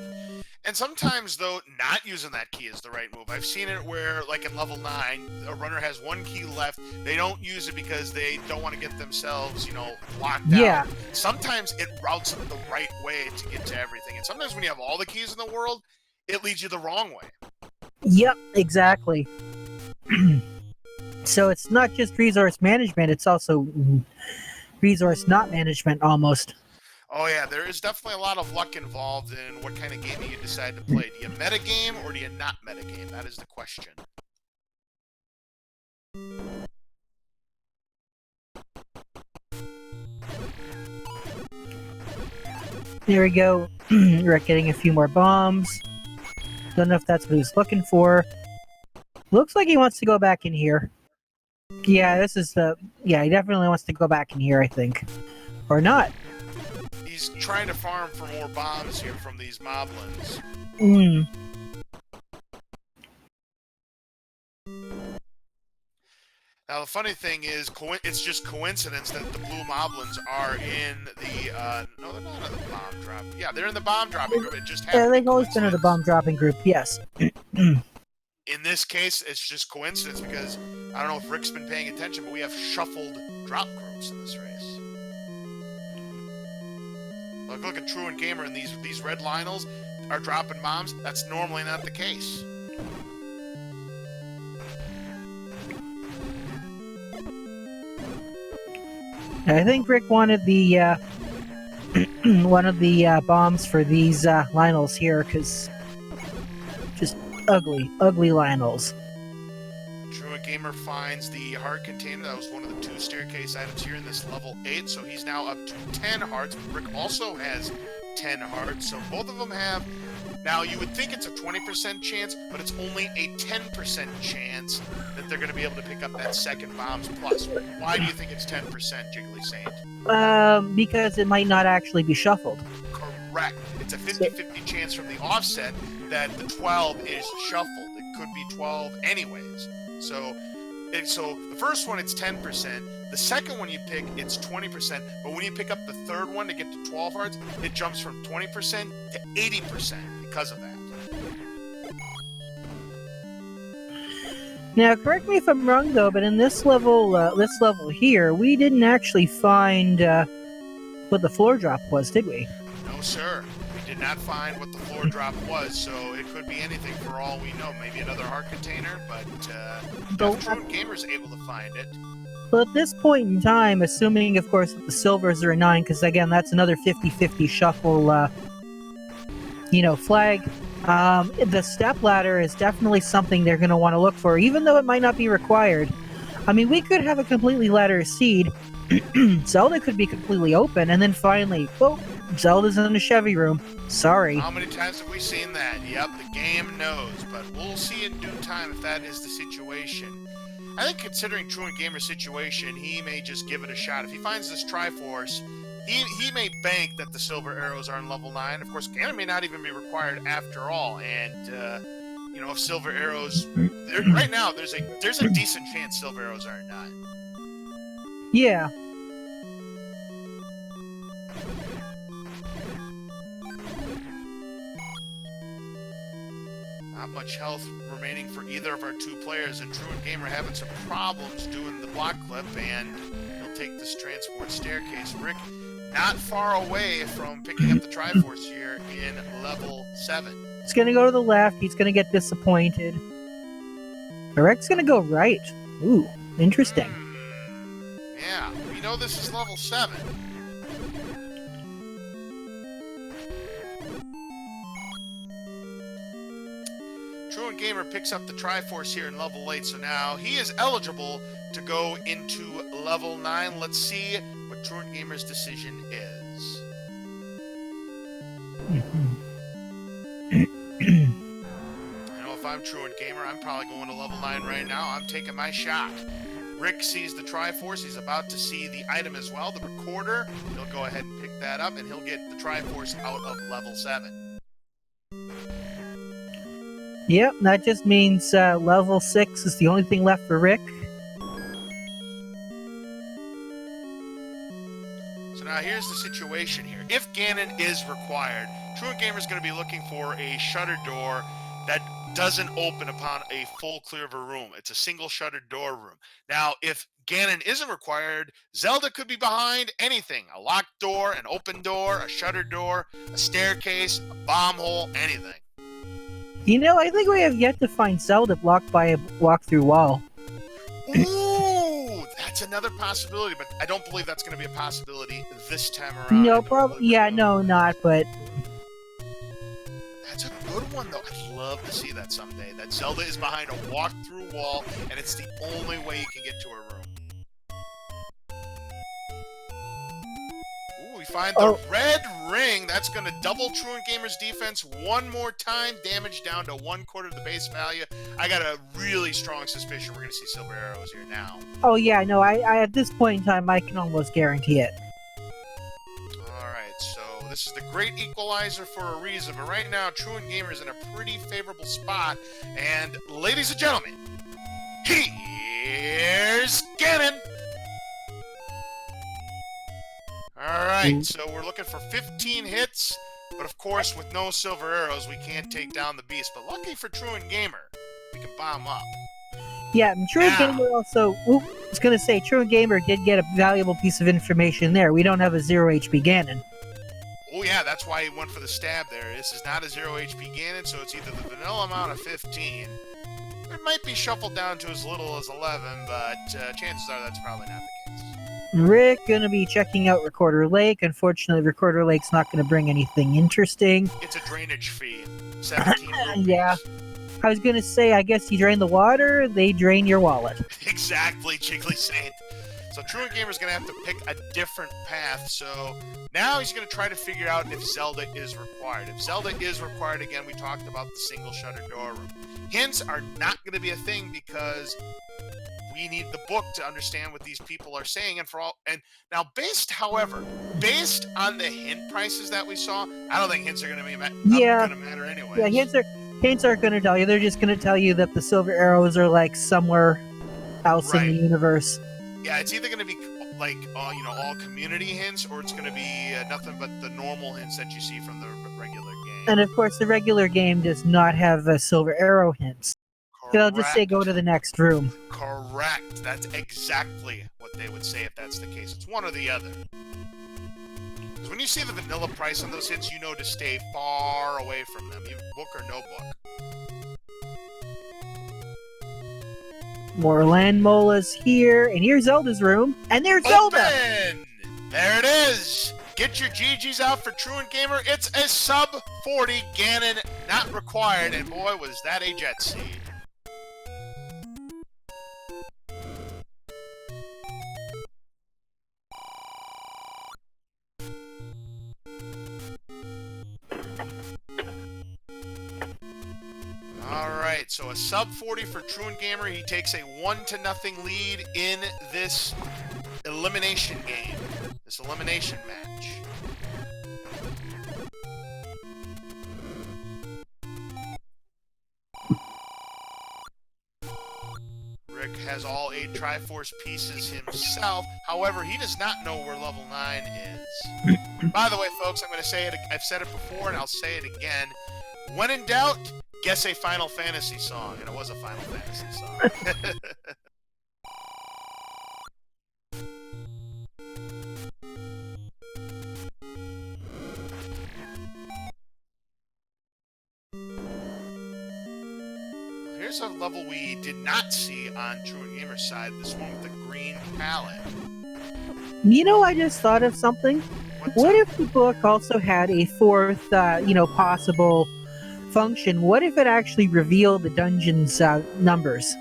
And sometimes, though, not using that key is the right move. I've seen it where, like in level 9, a runner has one key left. They don't use it because they don't want to get themselves, locked out. Sometimes it routes them the right way to get to everything. And sometimes when you have all the keys in the world, it leads you the wrong way. Yep, exactly. So it's not just resource management, it's also resource not management almost. Oh yeah, there is definitely a lot of luck involved in what kind of game you decide to play. Do you metagame or do you not metagame? That is the question. There we go. Rick getting a few more bombs. Don't know if that's what he's looking for. Looks like he wants to go back in here. Yeah, this is the... Yeah, he definitely wants to go back in here, I think. Or not. He's trying to farm for more bombs here from these moblins. Now, the funny thing is, it's just coincidence that the blue moblins are in the... no, they're not in the bomb drop. Yeah, they're in the bomb dropping group. It just happened. Yeah, they've always been in the bomb dropping group, yes. In this case, it's just coincidence because I don't know if Rick's been paying attention, but we have shuffled drop groups in this race. Look at TruantGamer, and these red Lionels are dropping bombs. That's normally not the case. I think Rick wanted the one of the bombs for these Lionels here, because just ugly Lionels. TruantGamer finds the heart container. That was one of the 2 staircase items here in this level 8, so he's now up to 10 hearts. Rick also has 10 hearts, so both of them have... Now, you would think it's a 20% chance, but it's only a 10% chance that they're going to be able to pick up that second bombs plus. Why do you think it's 10%, Jiggly Saint? Because it might not actually be shuffled. Correct. It's a 50-50 chance from the offset that the 12 is shuffled. It could be 12 anyways. So the first one, it's 10%. The second one you pick, it's 20%. But when you pick up the third one to get to 12 hearts, it jumps from 20% to 80% because of that. Now, correct me if I'm wrong, though, but in this level here, we didn't actually find what the floor drop was, did we? No, sir. We did not find what the floor drop was, so it could be anything for all we know. Maybe another heart container, but if TruantGamer's able to find it. Well, at this point in time, assuming, of course, that the silvers are a 9, because, again, that's another 50-50 shuffle, flag, the stepladder is definitely something they're going to want to look for, even though it might not be required. I mean, we could have a completely ladder seed. Zelda could be completely open, and then finally, oh, Zelda's in the Chevy room. Sorry. How many times have we seen that? Yep, the game knows, but we'll see in due time if that is the situation. I think considering TruantGamer's situation, he may just give it a shot. If he finds this Triforce, he may bank that the silver arrows are in level 9. Of course, Ganon may not even be required after all, and if silver arrows, right now there's a decent chance silver arrows are in 9. Yeah. Not much health remaining for either of our two players, and TruantGamer having some problems doing the block clip, and he'll take this transport staircase. Rick, not far away from picking up the Triforce here in level 7. He's going to go to the left. He's going to get disappointed. Rick's going to go right. Ooh, interesting. Yeah, we know this is level 7. TruantGamer picks up the Triforce here in level 8, so now he is eligible to go into level 9. Let's see what TruantGamer's decision is. I know if I'm TruantGamer, I'm probably going to level 9 right now. I'm taking my shot. Rick sees the Triforce. He's about to see the item as well, the recorder. He'll go ahead and pick that up, and he'll get the Triforce out of level 7. Yep, that just means level 6 is the only thing left for Rick. So now here's the situation here. If Ganon is required, TruantGamer is going to be looking for a shutter door that doesn't open upon a full clear of a room. It's a single shuttered door room. Now, if Ganon isn't required, Zelda could be behind anything. A locked door, an open door, a shuttered door, a staircase, a bomb hole, anything. I think we have yet to find Zelda blocked by a walk-through wall. Ooh, that's another possibility, but I don't believe that's going to be a possibility this time around. No, probably. Yeah, no, not. But that's a good one, though. I'd love to see that someday. That Zelda is behind a walk-through wall, and it's the only way you can get to her room. We find the red ring. That's going to double TruantGamer's defense one more time. Damage down to 1/4 of the base value. I got a really strong suspicion we're going to see silver arrows here now. Oh, yeah, no, I at this point in time, I can almost guarantee it. Alright, so this is the great equalizer for a reason, but right now, TruantGamer is in a pretty favorable spot. And, ladies and gentlemen, here's Ganon! Alright, so we're looking for 15 hits, but of course, with no silver arrows, we can't take down the beast. But lucky for TruantGamer, we can bomb up. Yeah, and TruantGamer also, I was going to say, TruantGamer did get a valuable piece of information there. We don't have a 0 HP Ganon. Oh yeah, that's why he went for the stab there. This is not a 0 HP Ganon, so it's either the vanilla amount of 15, or it might be shuffled down to as little as 11, but chances are that's probably not the case. Rick gonna be checking out Recorder Lake. Unfortunately, Recorder Lake's not gonna bring anything interesting. It's a drainage fee. 17 rupees. Yeah. I was gonna say, I guess you drain the water, they drain your wallet. Exactly, Jiggly Saint. So TruantGamer's gonna have to pick a different path. So now he's gonna try to figure out if Zelda is required. If Zelda is required, again, we talked about the single shutter door room. Hints are not gonna be a thing because we need the book to understand what these people are saying, and now based on the hint prices that we saw, I don't think hints are going to be gonna matter anyway. Yeah, hints aren't going to tell you. They're just going to tell you that the silver arrows are like somewhere else in the universe. Yeah, it's either going to be like all community hints, or it's going to be nothing but the normal hints that you see from the regular game. And of course, the regular game does not have silver arrow hints. They'll just say go to the next room. Correct. That's exactly what they would say if that's the case. It's one or the other. Because when you see the vanilla price on those hits, you know to stay far away from them, even book or no book. More land molas here, and here's Zelda's room, and there's Zelda! Open! There it is! Get your GGs out for TruantGamer. It's a sub 40 Ganon not required, and boy, was that a jet seed. Alright, so a sub 40 for TruantGamer. He takes a 1-0 lead in this elimination game. This elimination match. Rick has all 8 Triforce pieces himself. However, he does not know where level 9 is. By the way, folks, I'm going to say it. I've said it before, and I'll say it again. When in doubt, guess a Final Fantasy song. And it was a Final Fantasy song. Here's a level we did not see on TruantGamer's side. This one with the green palette. You know, I just thought of something. What if the book also had a fourth, possible function? What if it actually revealed the dungeon's numbers?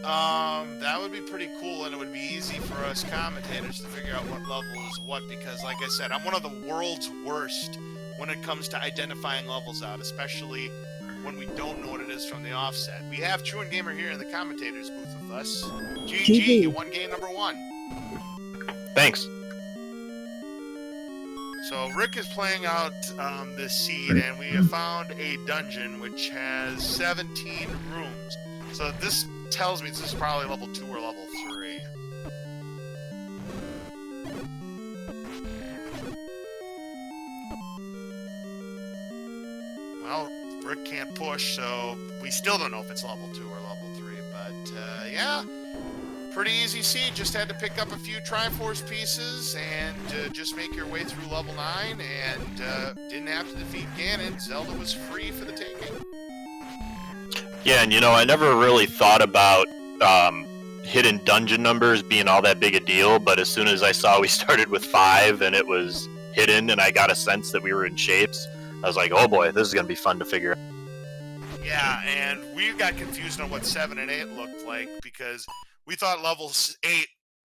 That would be pretty cool, and it would be easy for us commentators to figure out what level is what, because, like I said, I'm one of the world's worst when it comes to identifying levels out, especially when we don't know what it is from the offset. We have TruantGamer here in the commentators booth with us. GG, you won game number 1. Thanks. So Rick is playing out this seed, and we have found a dungeon which has 17 rooms. So this tells me this is probably level 2 or level 3. Well, Rick can't push, so we still don't know if it's level 2 or level 3, but yeah, pretty easy seed. Just had to pick up a few Triforce pieces and just make your way through level 9, and didn't have to defeat Ganon. Zelda was free for the taking. Yeah, and you know, I never really thought about hidden dungeon numbers being all that big a deal, but as soon as I saw we started with 5 and it was hidden and I got a sense that we were in shapes, I was like, oh boy, this is going to be fun to figure out. Yeah, and we got confused on what 7 and 8 looked like, because we thought level 8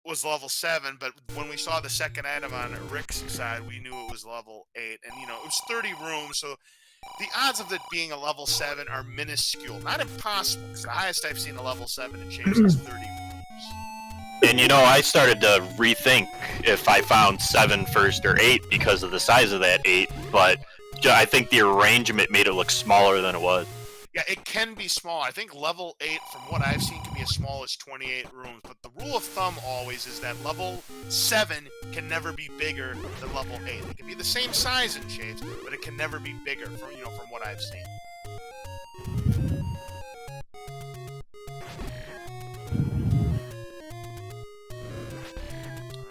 was level 7, but when we saw the second item on Rick's side, we knew it was level 8. And, you know, it was 30 rooms, so the odds of it being a level 7 are minuscule. Not impossible, because the highest I've seen a level 7 in shapes is 30 rooms. And, you know, I started to rethink if I found 7 first or 8 because of the size of that 8, but I think the arrangement made it look smaller than it was. Yeah, it can be small. I think level 8, from what I've seen, can be as small as 28 rooms. But the rule of thumb always is that level 7 can never be bigger than level 8. It can be the same size in shapes, but it can never be bigger, from what I've seen.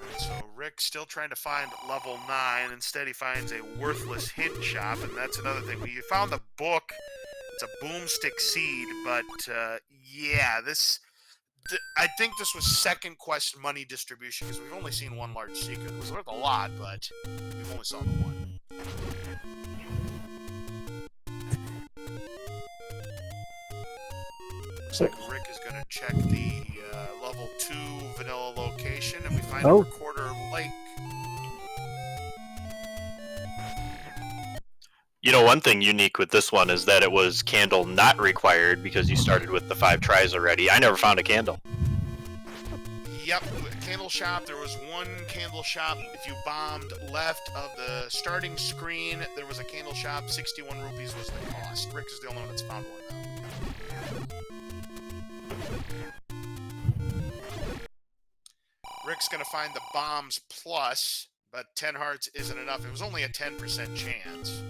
Alright, so Rick's still trying to find level 9. Instead, he finds a worthless hint shop, and that's another thing. We found the book. It's a boomstick seed, but yeah, I think this was second quest money distribution, because we've only seen one large secret. It was worth a lot, but we've only saw the one. Looks like Rick is going to check the level 2 vanilla location, and we find a Recorder Lake. You know, one thing unique with this one is that it was candle not required because you started with the 5 tries already. I never found a candle. Yep, candle shop. There was one candle shop. If you bombed left of the starting screen, there was a candle shop. 61 rupees was the cost. Rick is the only one that's found one now. Rick's going to find the bombs plus, but 10 hearts isn't enough. It was only a 10% chance.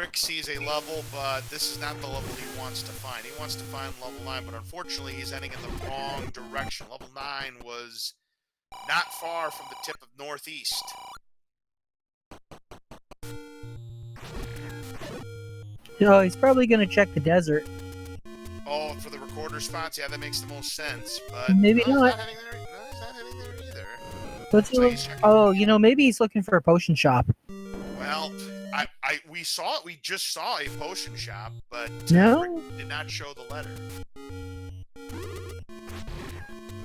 Rick sees a level, but this is not the level he wants to find. He wants to find level 9, but unfortunately he's heading in the wrong direction. Level 9 was not far from the tip of northeast. Oh, he's probably going to check the desert. Oh, for the recorder spots? Yeah, that makes the most sense, but... Maybe no, not. He's not heading there either. What's he look? Oh, you know, maybe he's looking for a potion shop. Well, we just saw a potion shop, but No? Rick did not show the letter.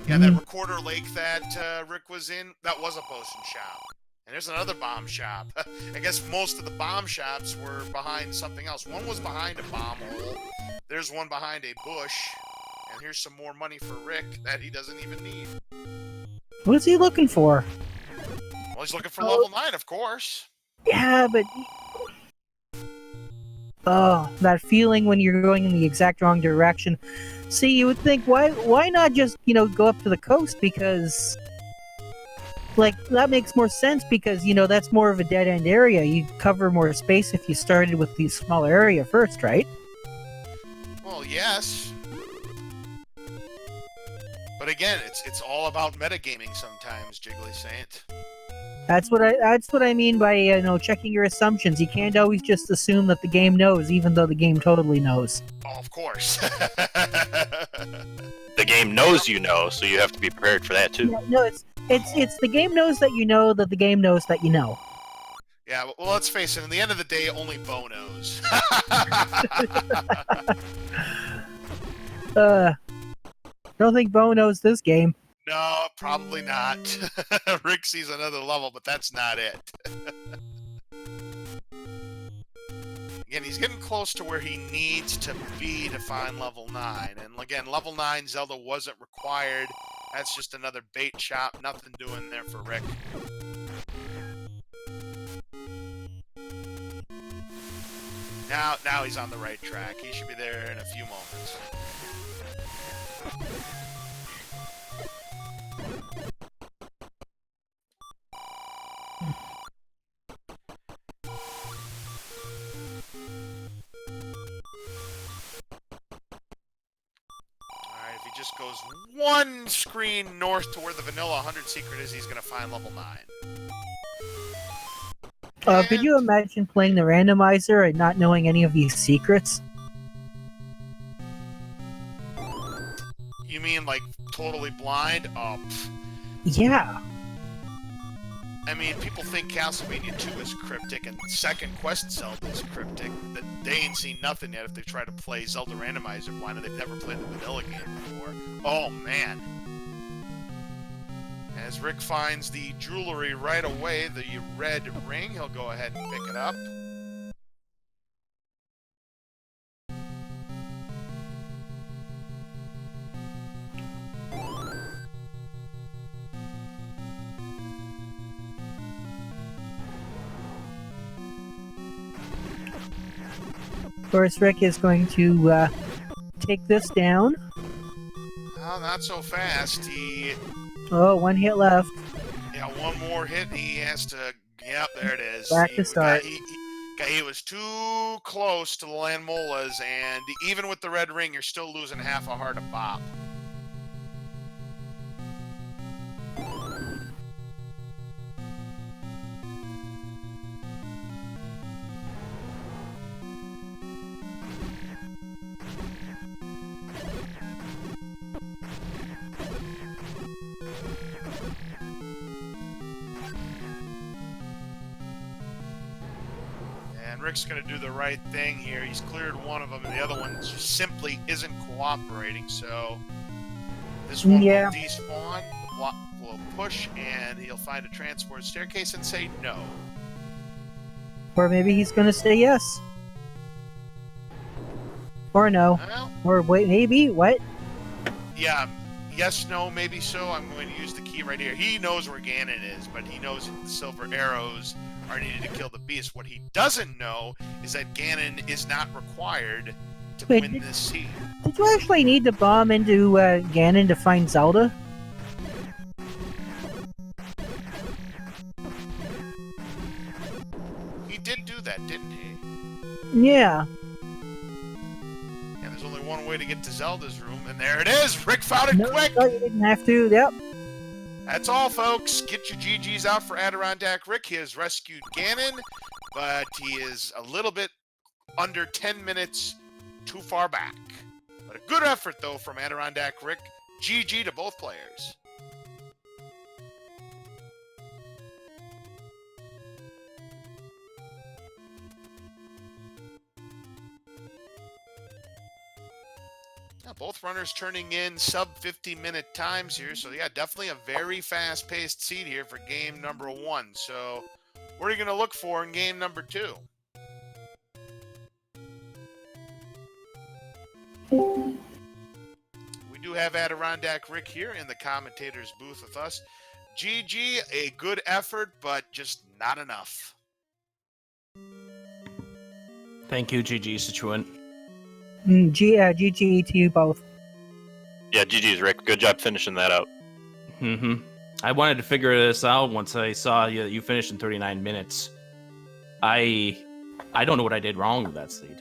Yeah, that recorder lake that Rick was in, that was a potion shop. And there's another bomb shop. I guess most of the bomb shops were behind something else. One was behind a bomb hole. There's one behind a bush. And here's some more money for Rick that he doesn't even need. What is he looking for? Well, he's looking for level 9, of course. Yeah, but... Oh, that feeling when you're going in the exact wrong direction. See, you would think, why not just, you know, go up to the coast? Because... Like, that makes more sense because, you know, that's more of a dead-end area. You cover more space if you started with the smaller area first, right? Well, yes. But again, it's all about metagaming sometimes, Jiggly Saint. That's what I mean by, you know, checking your assumptions. You can't always just assume that the game knows, even though the game totally knows. Oh, of course. The game knows you know, so you have to be prepared for that too. No, it's the game knows that you know that the game knows that you know. Yeah, well, let's face it. In the end of the day, only Bo knows. Don't think Bo knows this game. No, probably not. Rick sees another level, but that's not it. Again, he's getting close to where he needs to be to find level 9. And again, level 9 Zelda wasn't required. That's just another bait shop. Nothing doing there for Rick. Now he's on the right track. He should be there in a few moments. Alright, if he just goes one screen north to where the Vanilla 100 secret is, he's going to find level 9. Could you imagine playing the randomizer and not knowing any of these secrets? You mean like totally blind? Oh, Yeah. I mean, people think Castlevania 2 is cryptic and Second Quest Zelda is cryptic. That they ain't seen nothing yet if they try to play Zelda Randomizer blind and they've never played the vanilla game before. Oh, man. As Rick finds the jewelry right away, the red ring, he'll go ahead and pick it up. Of course, Rick is going to take this down. Oh, not so fast. Oh, one hit left. Yeah, one more hit, and he has to... Yep, there it is. Back to start. He was too close to the Landmolas, and even with the red ring, you're still losing half a heart a bop. And Rick's going to do the right thing here. He's cleared one of them, and the other one just simply isn't cooperating. So this one will despawn, the block will push, and he'll find a transport staircase and say no. Or maybe he's going to say yes. Or no. Well, Or wait, maybe? What? yeah, yes, no, maybe so. I'm going to use the key right here. He knows where Ganon is, but he knows that the silver arrows are needed to kill the beast. What he doesn't know is that Ganon is not required to win this scene. Did you actually need to bomb into Ganon to find Zelda? He did do that, didn't he? Yeah. And there's only one way to get to Zelda's room, and there it is! Rick found it No, quick! no, you didn't have to. Yep. That's all, folks. Get your GGs out for AdirondackRick. He has rescued Ganon, but he is a little bit under 10 minutes too far back. But a good effort, though, from AdirondackRick. GG to both players. Now, both runners turning in sub 50-minute times here. So, yeah, definitely a very fast-paced seed here for game number 1. So, what are you going to look for in game number 2? We do have AdirondackRick here in the commentator's booth with us. GG, a good effort, but just not enough. Thank you, GG Truant. GG to you both. Yeah, GG's, Rick. Good job finishing that out. Mm-hmm. I wanted to figure this out once I saw you finished in 39 minutes. I don't know what I did wrong with that seed.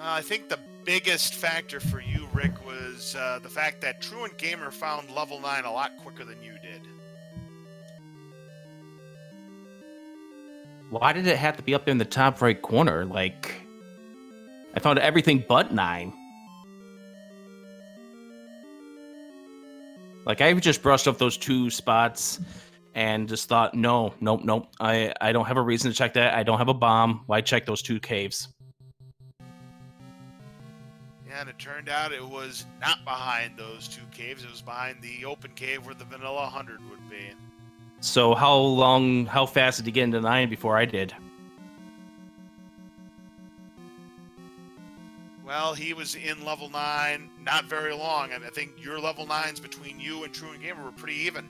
I think the biggest factor for you, Rick, was the fact that TruantGamer found level 9 a lot quicker than you did. Why did it have to be up in the top right corner? Like, I found everything but 9. Like, I just brushed up those 2 spots and just thought, nope. I don't have a reason to check that. I don't have a bomb. Why check those 2 caves? Yeah, and it turned out it was not behind those 2 caves. It was behind the open cave where the vanilla 100 would be. So how fast did he get into 9 before I did? Well, he was in level 9 not very long, and I think your level 9s between you and TruantGamer were pretty even.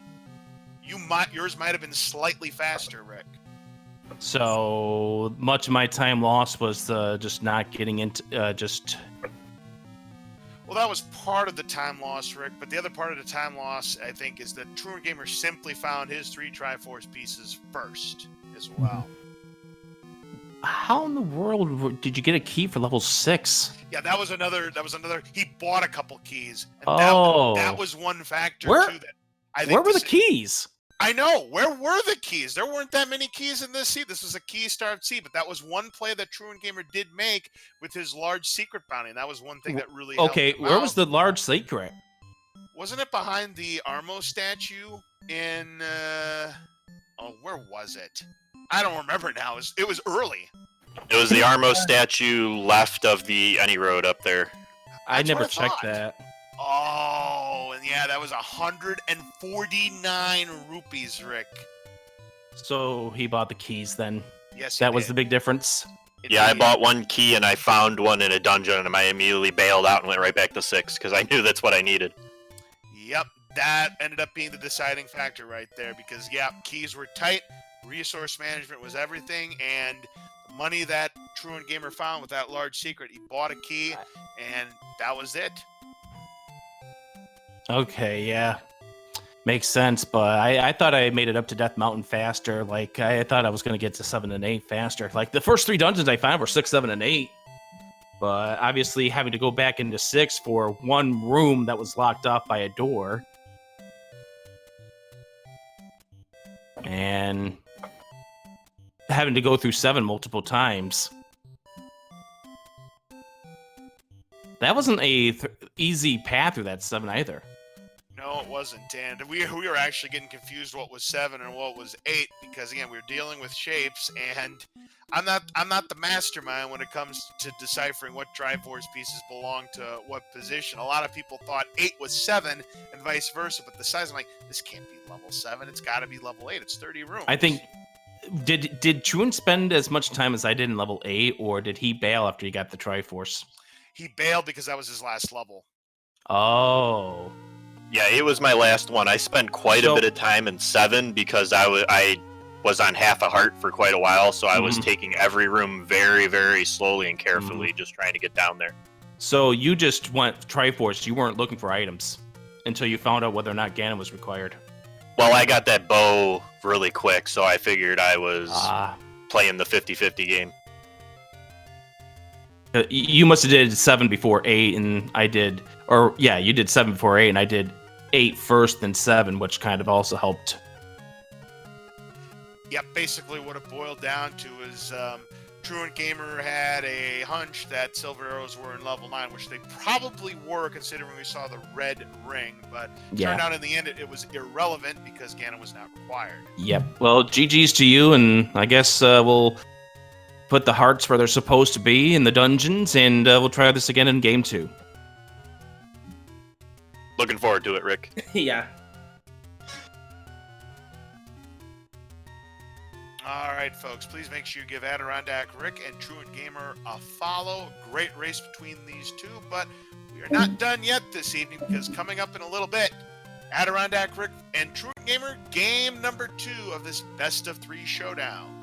Yours might have been slightly faster, Rick. So much of my time lost was just not getting into Well, that was part of the time loss, Rick, but the other part of the time loss, I think, is that TruantGamer simply found his 3 Triforce pieces first as well. How in the world did you get a key for level 6? Yeah, that was another. He bought a couple keys. And Oh. that was one factor Where- too. That I think Where were the keys? I know. Where were the keys? There weren't that many keys in this seed. This was a key start seed, but that was one play that TruantGamer did make with his large secret bounty. And that was one thing that really Okay, helped him where out. was the large secret? Wasn't it behind the Armo statue in? Where was it? I don't remember now. It was early. It was the Armo statue left of the Any Road up there. I That's never what I checked thought. that. Oh, and yeah, that was 149 rupees, Rick. So he bought the keys then. Yes, That was the big difference. Yeah, I bought 1 key and I found one in a dungeon and I immediately bailed out and went right back to 6 because I knew that's what I needed. Yep, that ended up being the deciding factor right there because, yeah, keys were tight, resource management was everything, and the money that TruantGamer found with that large secret, he bought a key, and that was it. Okay, yeah. Makes sense, but I thought I made it up to Death Mountain faster. Like, I thought I was going to get to 7 and 8 faster. Like, the first 3 dungeons I found were 6, 7, and 8. But obviously having to go back into 6 for one room that was locked off by a door. And having to go through 7 multiple times. That wasn't a easy path through that 7 either. No, it wasn't, and we were actually getting confused what was 7 and what was 8 because again we were dealing with shapes, and I'm not the mastermind when it comes to deciphering what Triforce pieces belong to what position. A lot of people thought 8 was 7 and vice versa, but the size, I'm like, this can't be level 7. It's got to be level 8. It's 30 rooms. I think did Truant spend as much time as I did in level 8, or did he bail after he got the Triforce? He bailed because that was his last level. Oh. Yeah, it was my last one. I spent quite a bit of time in 7 because I was on half a heart for quite a while, so I was taking every room very, very slowly and carefully, just trying to get down there. So you just went Triforce. You weren't looking for items until you found out whether or not Ganon was required. Well, I got that bow really quick, so I figured I was Ah. playing the 50-50 game. You must have did 7 before 8, and I did, or yeah, you did 7 before 8, and I did 8 first, then 7, which kind of also helped. Yep, basically what it boiled down to is TruantGamer had a hunch that silver arrows were in level 9, which they probably were considering we saw the red ring, but turned out in the end it was irrelevant because Ganon was not required. Yep. Well, GG's to you, and I guess we'll put the hearts where they're supposed to be in the dungeons, and we'll try this again in game 2. Looking forward to it, Rick. Yeah. All right, folks, please make sure you give AdirondackRick and TruantGamer a follow. Great race between these two, but we are not done yet this evening because coming up in a little bit, AdirondackRick and TruantGamer, game number 2 of this best of 3 showdown.